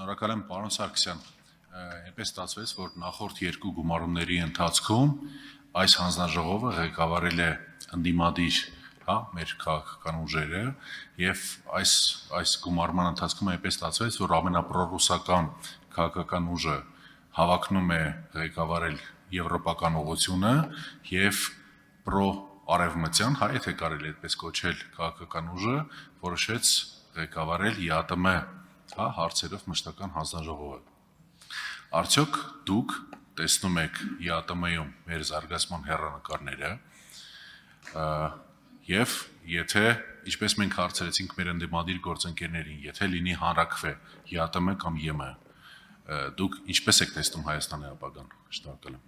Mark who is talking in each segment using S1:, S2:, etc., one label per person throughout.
S1: Շնորհակալ եմ, պարոն Սարգսյան, այնպես ստացվեց, որ նախորդ երկու գումարումների ընթացքում այս հանձնաժողովը ղեկավարել է ընդդիմադիր, մեր քաղաքական ուժերը, եւ այս գումարման ընթացքում այնպես ստացվեց, որ ամենապրոռուսական քաղաքական ուժը հավակնում է ղեկավարել եվրոպական ուղղությունը եւ պրո-արևմտյան, եթե կարելի է այդպես կոչել, քաղաքական ուժը որոշեց ղեկավարել ԵԱՏՄ հարցերով մշտական հանձնաժողովը։ Արդյոք դուք տեսնում եք ԵԱՏՄ-ում մեր զարգացման հեռանկարները եւ եթե, ինչպես մենք հարցրեցինք մեր ընդդիմադիր գործընկերներին, եթե լինի հանրաքվե ԵԱՏՄ կամ ԵՄ, դուք ինչպես եք տեսնում Հայաստանի ապագան։ Շնորհակալ եմ։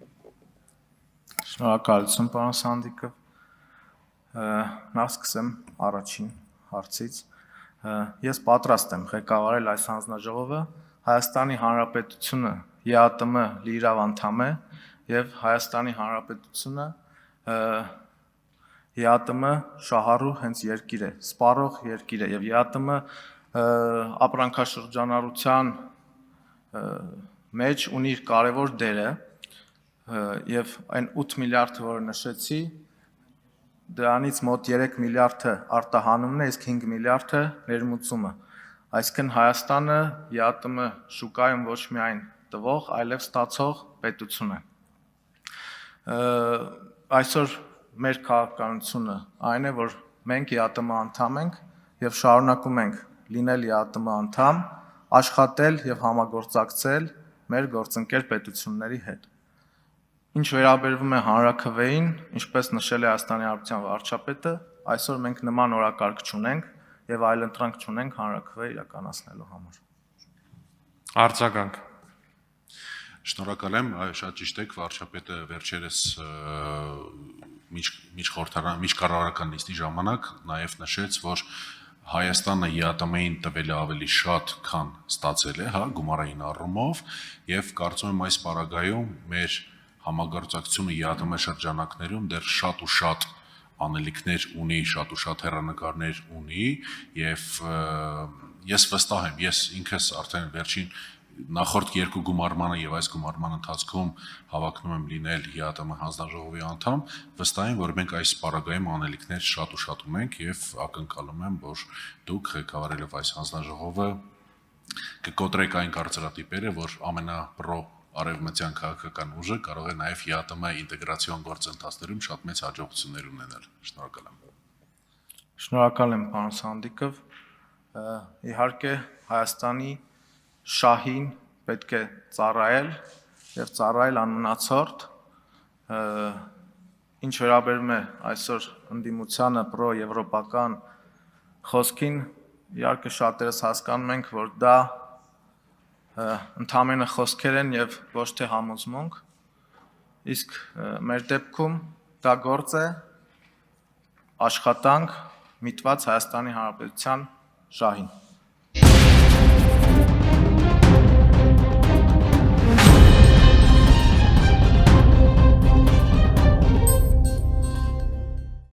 S2: Շնորհակալություն, պարոն Սանդիկով։ Նախ սկսեմ առաջին հարցից։ Ես պատրաստ եմ ղեկավարել այս հանձնաժողովը, Հայաստանի Հանրապետությունը ԵԱՏՄ լիիրավ անդամ է եւ Հայաստանի Հանրապետությունը ԵԱՏՄ շահառու հենց երկիր է, սպառող երկիր է եւ ԵԱՏՄ ապրանքաշրջանառության մեջ ունի իր կարևոր դերը եւ այն 8 միլիարդը, որը նշեցի, դրանից մոտ 3 միլիարդը արտահանումն է, իսկ 5 միլիարդը ներմուծումը։ Այսինքն Հայաստանը ԵԱՏՄ շուկայում ոչ միայն տվող, այլև ստացող պետություն է։ Այսօր մեր քաղաքականությունը այն է, որ մենք ԵԱՏՄ անդամ ենք եւ շարունակում ենք լինել ԵԱՏՄ անդամ, աշխատել եւ համագործակցել մեր գործընկեր պետությունների հետ։ Ինչ վերաբերվում է հանրաքվեին, ինչպես նշել է Հայաստանի Հանրապետության վարչապետը, այսօր մենք նման օրակարգ չունենք եւ այլընտրանք չունենք հանրաքվե իրականացնելու համար։
S3: Արձագանք։
S1: Շնորհակալ եմ, շատ ճիշտ եք, վարչապետը վերջերս միջկառավարական նիստի ժամանակ նաև նշեց, որ Հայաստանը ԵԱՏՄ-ին տվել է ավելի շատ, քան ստացել է, գումարային առումով, եւ կարծում եմ այս պարագայում մեր համագործակցությունը ԵԱՏՄ շրջանակներում դեռ շատ ու շատ անելիքներ ունի, շատ ու շատ հեռանկարներ ունի եւ ես վստահ եմ, ես ինքս արդեն վերջին նախորդ երկու գումարմանը եւ այս գումարման ընթացքում հավակնում եմ լինել ԵԱՏՄ հանձնաժողովի անդամ, վստահ եմ, որ մենք այս պարագայում անելիքներ շատ ու շատ ունենք եւ ակնկալում եմ, որ դուք ղեկավարելով այս հանձնաժողովը կկոտրեք այն կարծրատիպերը, որ ամենապրո արևմտյան քաղաքական ուժը կարող է նաև ԵԱՏՄ ինտեգրացիոն գործընթացներում շատ մեծ հաջողություններ ունենալ։ Շնորհակալ եմ։
S2: Շնորհակալ եմ, պարոն Սանդիկով։ Իհարկե Հայաստանի շահին պետք է ծառայել եւ ծառայել անմնացորդ։ Ինչ վերաբերում է այսօր ընդդիմությանը պրո-եվրոպական խոսքին, իհարկե շատերս հասկանում ենք, որ դա ընդամենը խոսքեր են եւ ոչ թե համոզմունք, իսկ մեր դեպքում դա գործ է, աշխատանք միտված Հայաստանի Հանրապետության շահին։